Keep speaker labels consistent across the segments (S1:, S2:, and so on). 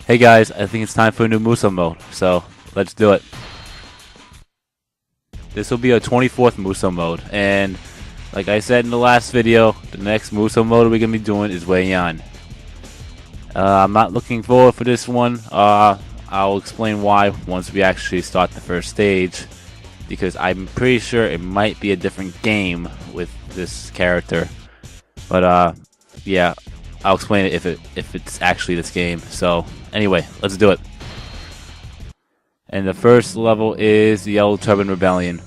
S1: Hey guys, I think it's time for a new Musou Mode, so let's do it. This will be our 24th Musou Mode, and like I said in the last video, the next Musou Mode we're going to be doing is Wei Yan. I'm not looking forward for this one. I'll explain why once we actually start the first stage, because I'm pretty sure it might be a different game with this character. But yeah, I'll explain it if it's actually this game. So anyway, let's do it. And the first level is the Yellow Turban Rebellion.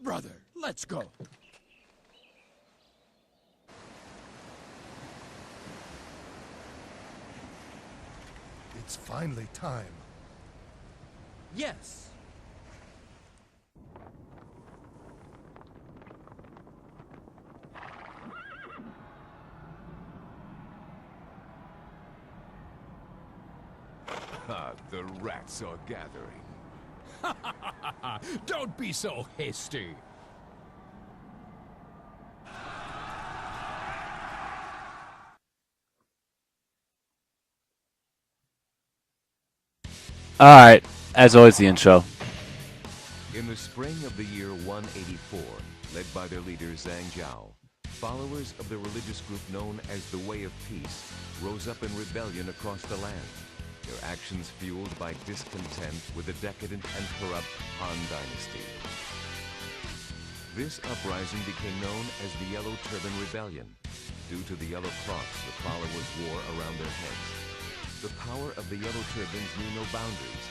S2: Brother, let's go.
S3: It's finally time.
S2: Yes.
S4: The rats are gathering.
S2: Don't be so hasty.
S1: Alright, as always, the intro.
S4: In the spring of the year 184, led by their leader Zhang Jiao, followers of the religious group known as the Way of Peace rose up in rebellion across the land, their actions fueled by discontent with the decadent and corrupt Han Dynasty. This uprising became known as the Yellow Turban Rebellion, due to the yellow cross the followers wore around their heads. The power of the Yellow Turbans knew no boundaries,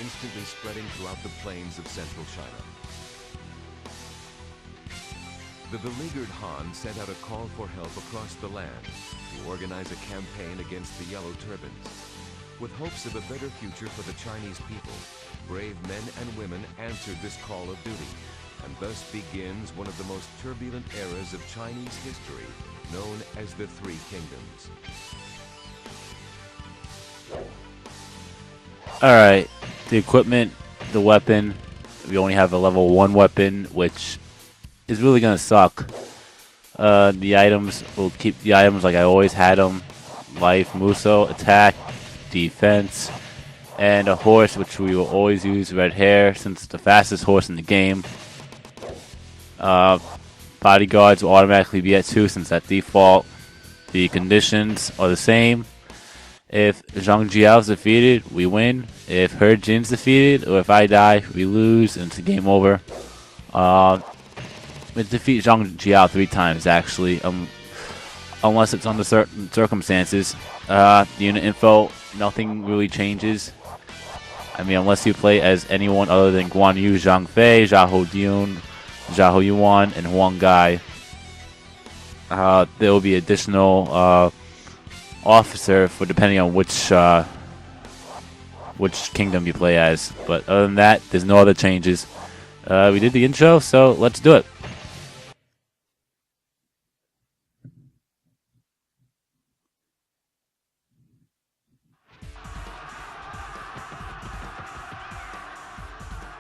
S4: instantly spreading throughout the plains of central China. The beleaguered Han sent out a call for help across the land to organize a campaign against the Yellow Turbans. With hopes of a better future for the Chinese people, brave men and women answered this call of duty, and thus begins one of the most turbulent eras of Chinese history, known as the Three Kingdoms.
S1: Alright, the equipment, the weapon, we only have a level 1 weapon, which is really gonna suck. The items, we'll keep the items like I always had them. Life, Musou, attack, defense, and a horse, which we will always use, red hair, since it's the fastest horse in the game. Bodyguards will automatically be at 2 since at default. The conditions are the same. If Zhang Jiao is defeated, we win. If He Jin's defeated, or if I die, we lose, and it's a game over. We defeat Zhang Jiao 3 times, actually, unless it's under certain circumstances. Unit info, nothing really changes. I mean, unless you play as anyone other than Guan Yu, Zhang Fei, Zhao Dun, Zhao Yuan, and Huang Gai. There will be additional officer for depending on which kingdom you play as. But other than that, there's no other changes. We did the intro, so let's do it.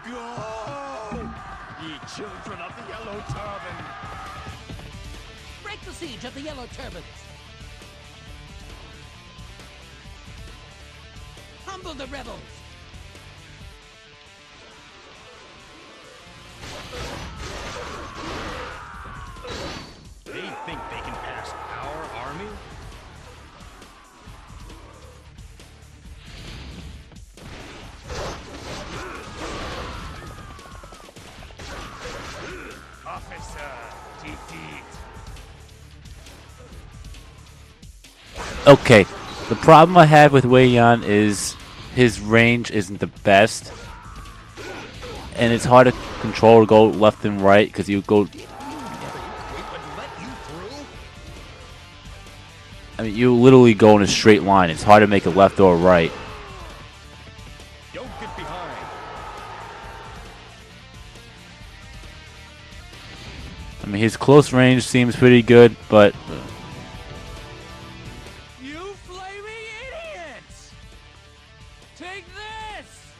S2: Go! Ye children of the Yellow Turban!
S5: Break the siege of the Yellow Turbans! Humble the rebels!
S2: They think they can pass our army? Officer, defeat!
S1: Okay, the problem I have with Wei Yan is his range isn't the best, and it's hard to control to go left and right because you go. I mean, you literally go in a straight line. It's hard to make a left or a right.
S2: Don't get behind.
S1: I mean, his close range seems pretty good, but
S5: You flaming idiots! Take this!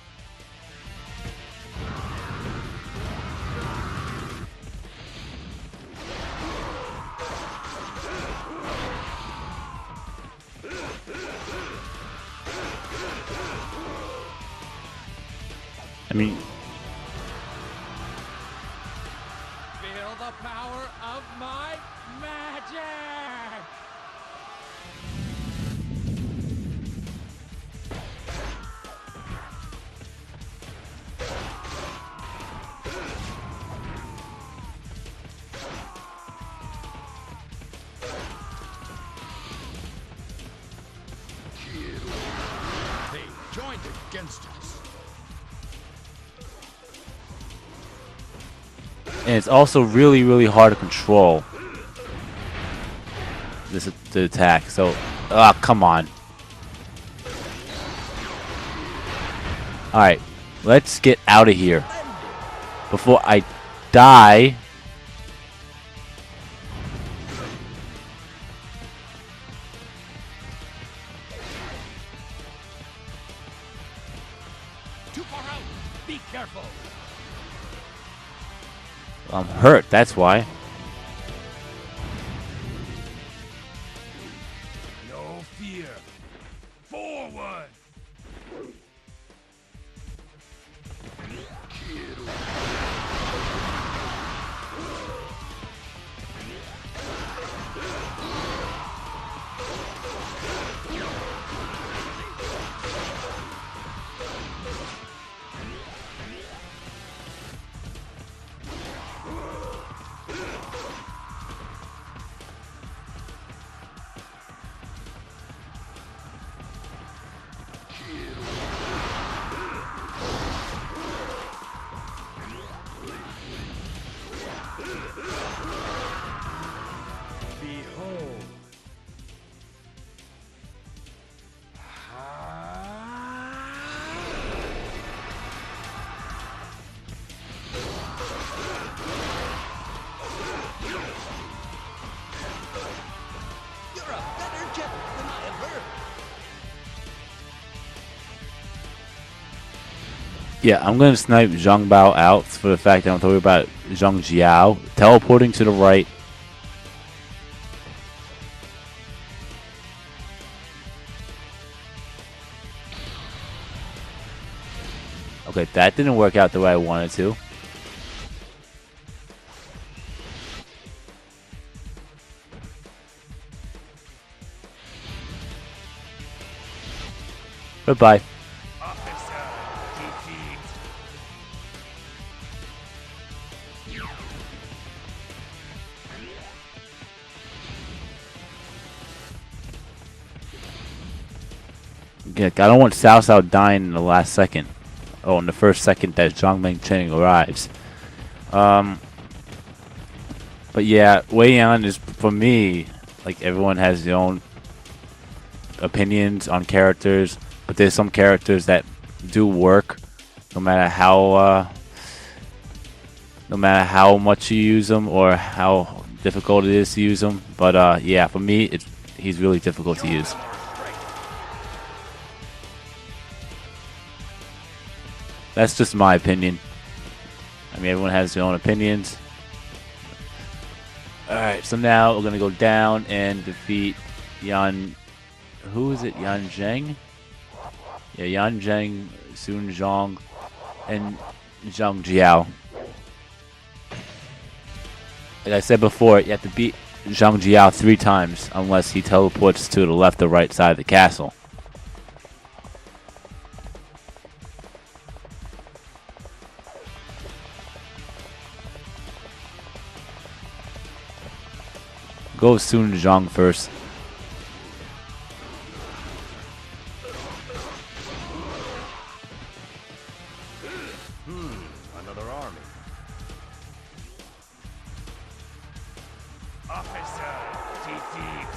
S1: I mean,
S5: Feel the power of my magic!
S2: They joined against us.
S1: and it's also really, really hard to control the attack. So, come on. All right, let's get out of here before I die.
S5: Too far out! Be careful!
S1: I'm hurt, that's why.
S2: No fear. Forward. Behold.
S5: You're a better jet than I have heard.
S1: Yeah, I'm going to snipe Zhang Bao out for the fact that I don't have to worry about Zhang Jiao teleporting to the right. Okay, that didn't work out the way I wanted to. Goodbye.
S2: Officer, defeat.
S1: Yeah, I don't want Cao Cao dying in the last second. Oh, in the first second that Zhang Mengcheng arrives. But yeah, Wei Yan is, for me, like, everyone has their own opinions on characters, but there's some characters that do work no matter how much you use them or how difficult it is to use them. But yeah, for me, he's really difficult to use. That's just my opinion. I mean, everyone has their own opinions. Alright, so now we're going to go down and defeat Yan... Who is it? Yan Zheng? Yeah, Yan Zheng, Sun Zhong, and Zhang Jiao. Like I said before, you have to beat Zhang Jiao 3 times unless he teleports to the left or right side of the castle. Go Sun Zhong first.
S2: Another army. Officer, defeat.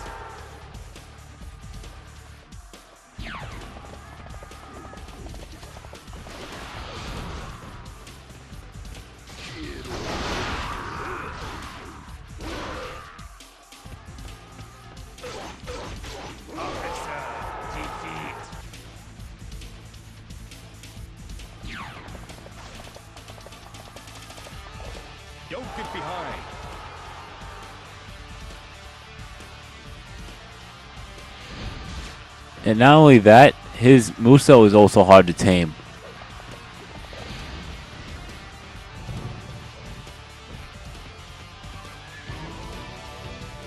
S1: And not only that, his Musou is also hard to tame.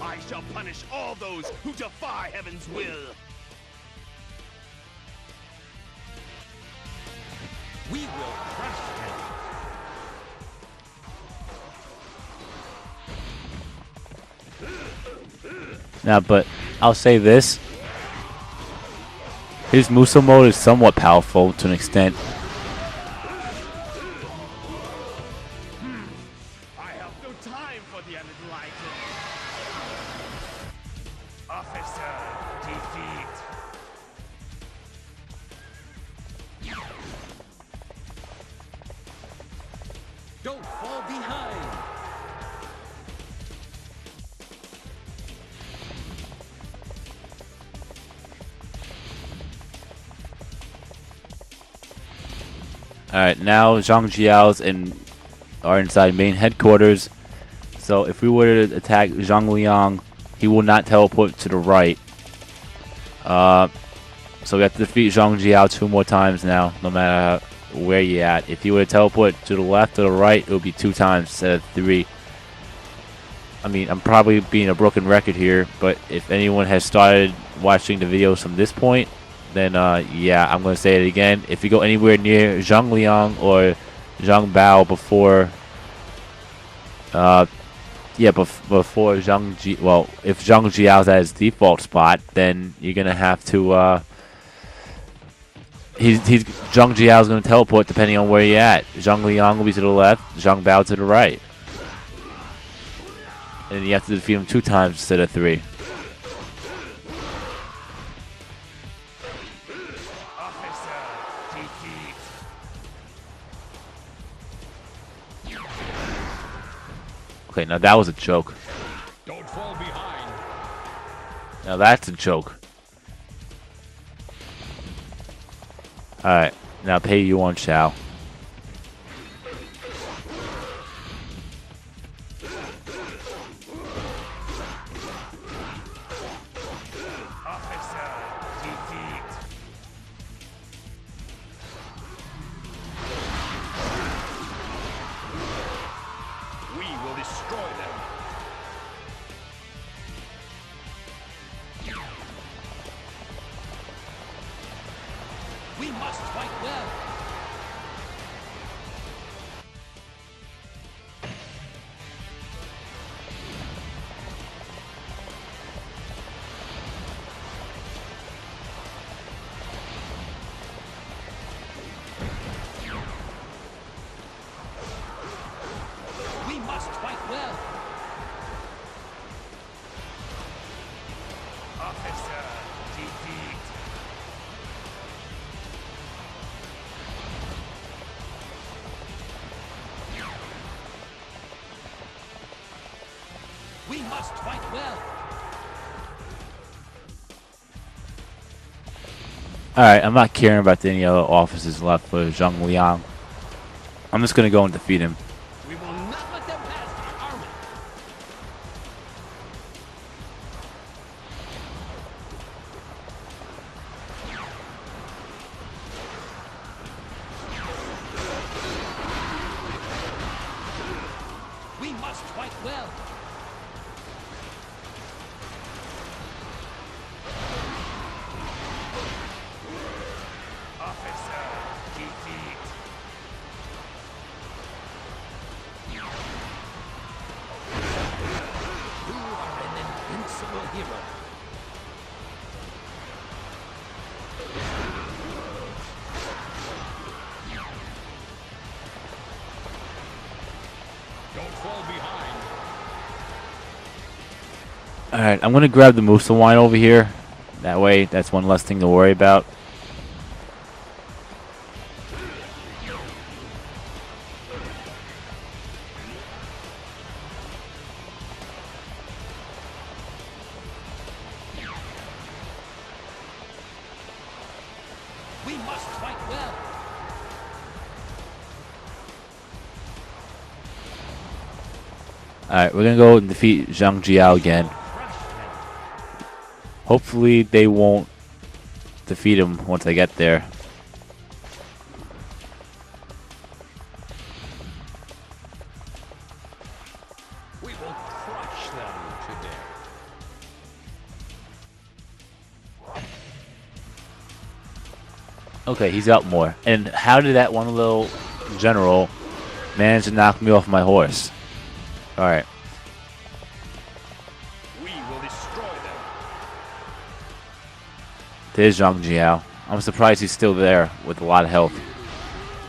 S2: I shall punish all those who defy heaven's will.
S5: We will crush him.
S1: Now, but I'll say this. His Musou mode is somewhat powerful to an extent.
S2: I have no time for the unenlightened. Officer, defeat.
S5: Don't fall behind.
S1: Alright, now Zhang Jiao's are inside main headquarters. So if we were to attack Zhang Liang, he will not teleport to the right. So we have to defeat Zhang Jiao 2 more times now, no matter where you're at. If he were to teleport to the left or the right, it would be 2 times instead of 3. I mean, I'm probably being a broken record here, but if anyone has started watching the videos from this point, then yeah, I'm going to say it again. If you go anywhere near Zhang Liang or Zhang Bao before, before Zhang Ji, well, if Zhang Jiao's at his default spot, then you're going to have to, Zhang Jiao's going to teleport depending on where you're at. Zhang Liang will be to the left, Zhang Bao to the right. And you have to defeat him 2 times instead of 3.
S2: Officer, defeat.
S1: Okay, now that was a joke.
S2: Don't fall behind.
S1: Now that's a joke. Alright, now pay Yuan Shao.
S2: Officer, defeat. We will destroy them.
S5: We must fight well. We must fight well.
S2: Officer, defeat.
S5: We must fight well.
S1: Alright, I'm not caring about any other officers left for Zhang Liang. I'm just gonna go and defeat him.
S5: We will not let them pass our army. We must fight well.
S2: Officer, defeat.
S5: You are an invincible hero.
S2: Don't fall behind.
S1: Alright, I'm gonna grab the Musou wine over here. That way, that's one less thing to worry about.
S5: We must fight well.
S1: Alright, we're gonna go and defeat Zhang Jiao again.
S5: Crush them.
S1: Hopefully they won't defeat him once I get there.
S2: We will crush them today.
S1: Okay, he's up more. And how did that one little general manage to knock me off my horse? Alright.
S2: We will destroy them.
S1: There's Zhang Jiao. I'm surprised he's still there with a lot of health.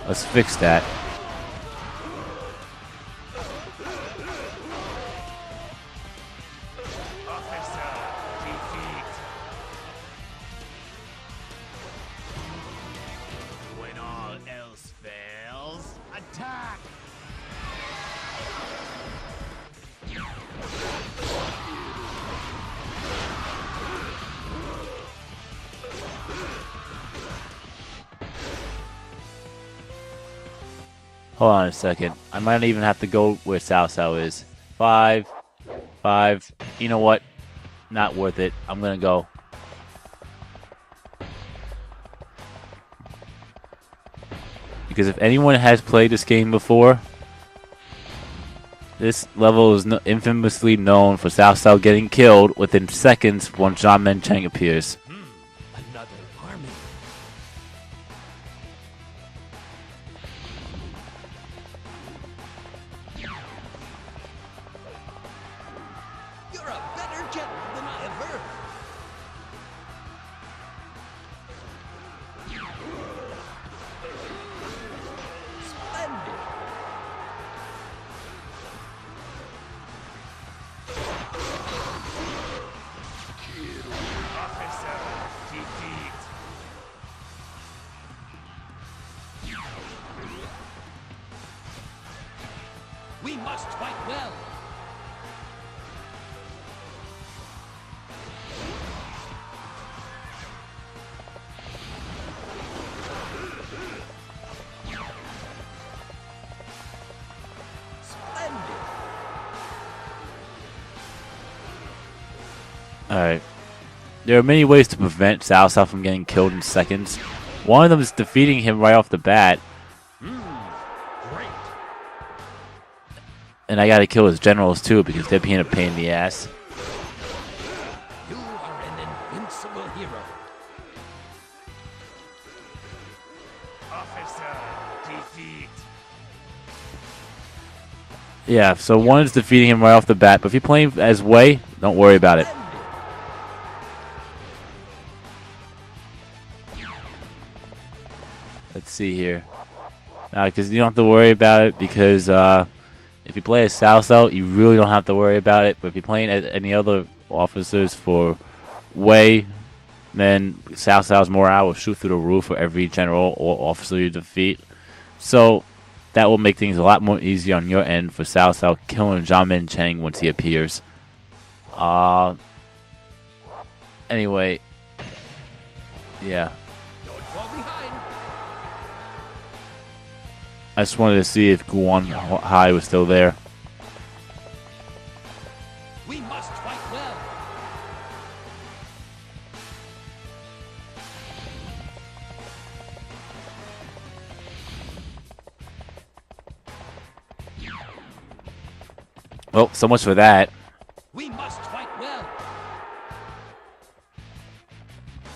S1: Let's fix that.
S2: Officer, defeat. When all else fails, attack.
S1: Hold on a second. I might even have to go where Cao Cao is. 5. You know what? Not worth it. I'm gonna go. Because if anyone has played this game before, this level is infamously known for Cao Cao getting killed within seconds when Zhang Mencheng appears.
S5: Another army. You're a better general than I have heard. Splendid.
S2: Officer, defeat.
S5: We must fight well. Splendid.
S1: Alright. There are many ways to prevent Cao Cao from getting killed in seconds. One of them is defeating him right off the bat.
S2: Great.
S1: And I gotta kill his generals too because they're being a pain in the ass.
S5: You are an invincible hero.
S2: Officer, defeat.
S1: Yeah, so one is defeating him right off the bat, but if you're playing as Wei, don't worry about it. Let's see here. Because you don't have to worry about it because if you play as Cao Cao, you really don't have to worry about it. But if you're playing as any other officers for Wei, then Cao Cao's morale will shoot through the roof for every general or officer you defeat. So that will make things a lot more easy on your end for Cao Cao killing Zhang Mencheng once he appears. Anyway, yeah.
S5: Don't fall behind.
S1: I just wanted to see if Guan Hai was still there.
S5: We must fight well.
S1: Well, so much for that.
S5: We must fight well.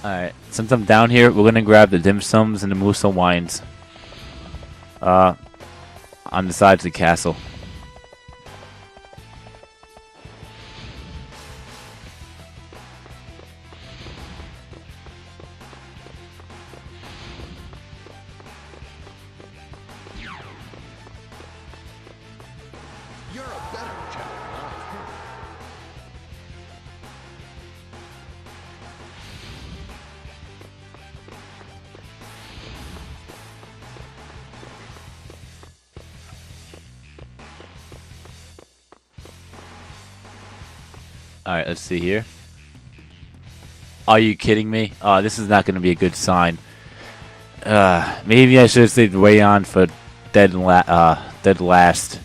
S1: Alright, since I'm down here, we're gonna grab the dim sums and the Musou wines. On the sides of the castle.
S3: You're a better general than I've heard.
S1: Alright, let's see here. Are you kidding me? This is not going to be a good sign. Maybe I should have saved Wei Yan for dead last.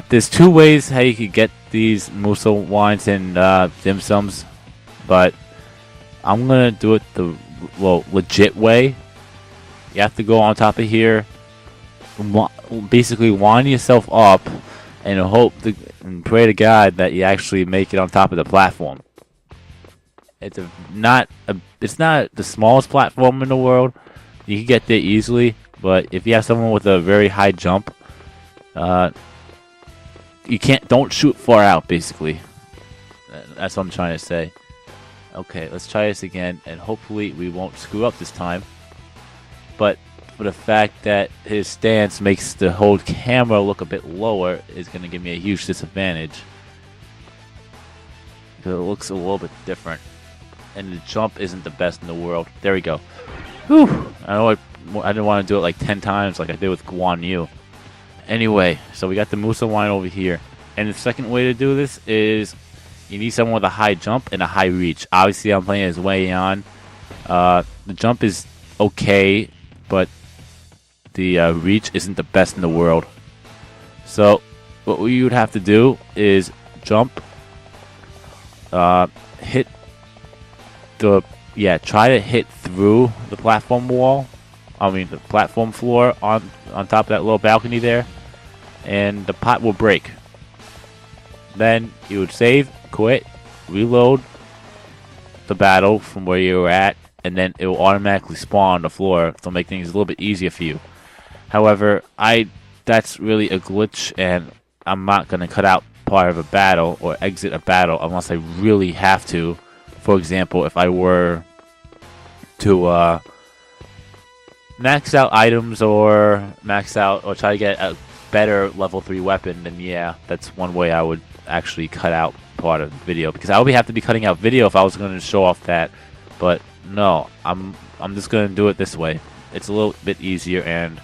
S1: There's two ways how you could get these Musou wines and dim sums, but I'm gonna do it the legit way. You have to go on top of here, basically wind yourself up, and and pray to God that you actually make it on top of the platform. It's not the smallest platform in the world. You can get there easily, but if you have someone with a very high jump, don't shoot far out. Basically, that's what I'm trying to say. Okay, let's try this again, and hopefully we won't screw up this time. But for the fact that his stance makes the whole camera look a bit lower is going to give me a huge disadvantage. Because it looks a little bit different. And the jump isn't the best in the world. There we go. Whew! I know I didn't want to do it like 10 times like I did with Guan Yu. Anyway, so we got the Musou line over here. And the second way to do this is you need someone with a high jump and a high reach. Obviously, I'm playing as Wei Yan. The jump is okay, but the reach isn't the best in the world. So what you would have to do is jump, hit the try to hit through the platform wall. I mean the platform floor on top of that little balcony there, and the pot will break. Then you would save, quit, reload the battle from where you were at, and then it will automatically spawn on the floor to make things a little bit easier for you. However, that's really a glitch, and I'm not going to cut out part of a battle or exit a battle unless I really have to. For example, if I were to max out items or try to get a better level 3 weapon, then yeah, that's one way I would actually cut out part of the video, because I would have to be cutting out video if I was going to show off that. But no, I'm just going to do it this way. It's a little bit easier, and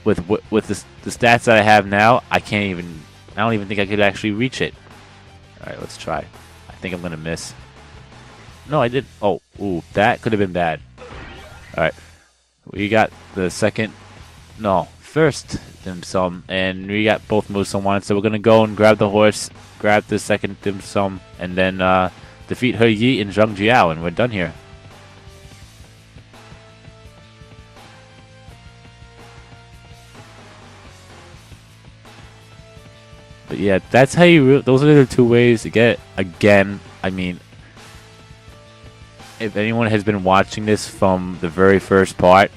S1: with the stats that I have now, I don't even think I could actually reach it. All right, let's try. I think I'm going to miss. No, I did. Oh, ooh, that could have been bad. All right, we got the first dim sum, and we got both Musou Mode. So we're gonna go and grab the horse, grab the second dim sum, and then defeat He Yi and Zhang Jiao, and we're done here. But yeah, that's how you. Those are the two ways to get it. Again, I mean, if anyone has been watching this from the very first part,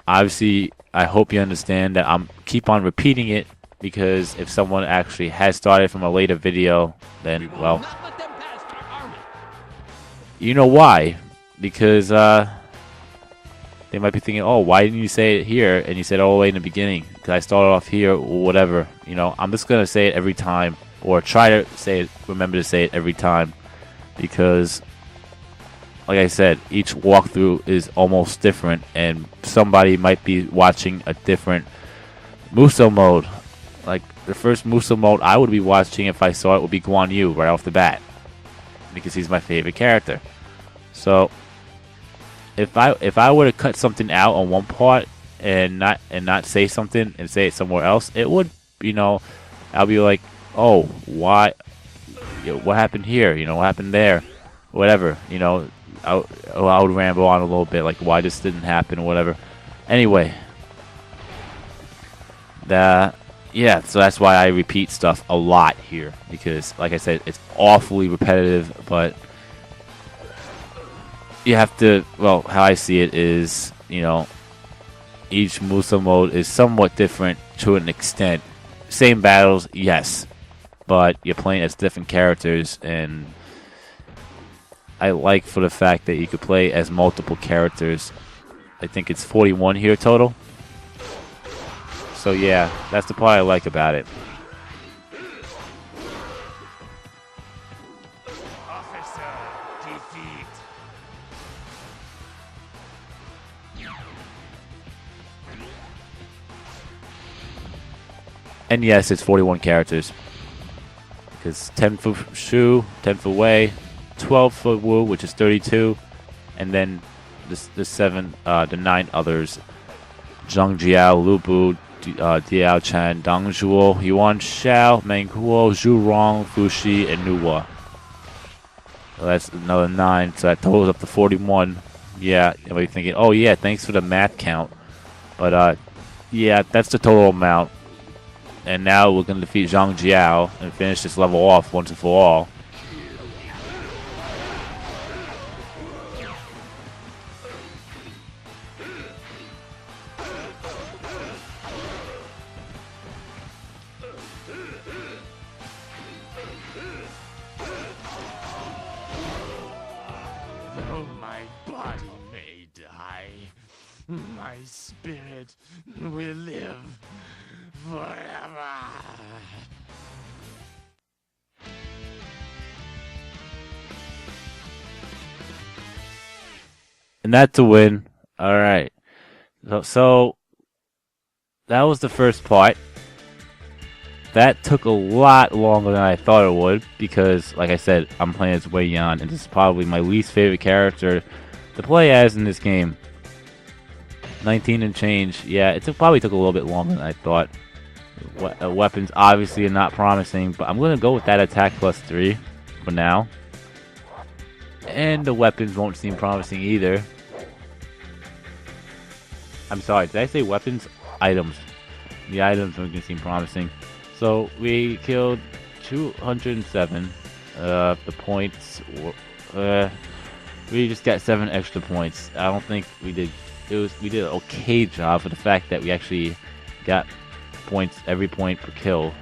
S1: obviously, I hope you understand that I'm keep on repeating it, because if someone actually has started from a later video, then, well, you know why. Because they might be thinking, oh, why didn't you say it here? And you said all the way in the beginning, because I started off here or whatever. You know, I'm just going to say it every time, or try to say it, remember to say it every time, because like I said, each walkthrough is almost different, and somebody might be watching a different Musou Mode. Like, the first Musou Mode I would be watching if I saw it would be Guan Yu right off the bat, because he's my favorite character. So, if I were to cut something out on one part and not say something and say it somewhere else, it would, you know, I'll be like, oh, why? What happened here? You know, what happened there? Whatever, you know. I would ramble on a little bit, like why this didn't happen or whatever. Anyway, yeah, so that's why I repeat stuff a lot here, because, like I said, it's awfully repetitive. But you have to. Well, how I see it is, you know, each Musou Mode is somewhat different to an extent. Same battles, yes, but you're playing as different characters, and I like for the fact that you could play as multiple characters. I think it's 41 here total. So yeah, that's the part I like about it.
S2: Officer, defeat.
S1: And yes, it's 41 characters. Because 10 for Shu, 10 for Wei, 12 for Wu, which is 32, and then the 9 others: Zhang Jiao, Lu Bu, Diao Chan, Dang Zhuo, Yuan Xiao, Meng Huo, Zhu Rong, Fu Shi, and Nu Wa. Well, that's another 9, so that totals up to 41. Yeah, everybody thinking, oh yeah, thanks for the math count. But yeah, that's the total amount. And now we're going to defeat Zhang Jiao and finish this level off once and for all.
S2: Though my body may die, my spirit will live forever.
S1: And that's a win. Alright. So that was the first part. That took a lot longer than I thought it would because, like I said, I'm playing as Wei Yan, and this is probably my least favorite character to play as in this game. 19 and change. Yeah, probably took a little bit longer than I thought. Weapons obviously are not promising, but I'm going to go with that attack plus 3 for now. And the weapons won't seem promising either. I'm sorry, did I say weapons? Items. The items aren't going to seem promising. So we killed 207. The points. We just got 7 extra points. I don't think we did. We did an okay job for the fact that we actually got points every point per kill.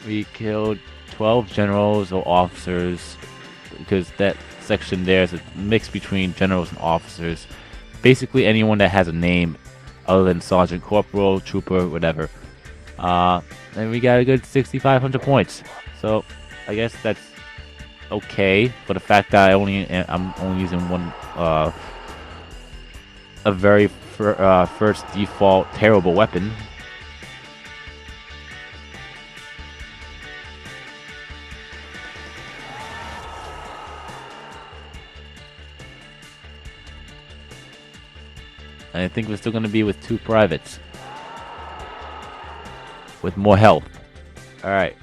S1: We killed 12 generals or officers because that section there is a mix between generals and officers. Basically anyone that has a name other than sergeant, corporal, trooper, whatever. And we got a good 6,500 points. So I guess that's okay for the fact that I'm only using one a very first default terrible weapon. And I think we're still going to be with 2 privates. With more health. Alright.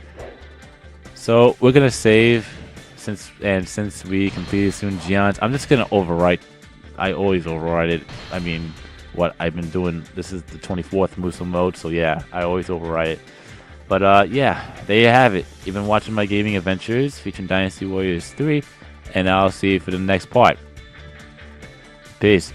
S1: So we're going to save. Since we completed Sun Jian's, I'm just going to overwrite. I always overwrite it. I mean, what I've been doing. This is the 24th Musou Mode. So yeah, I always overwrite it. But yeah, there you have it. You've been watching my gaming adventures featuring Dynasty Warriors 3. And I'll see you for the next part. Peace.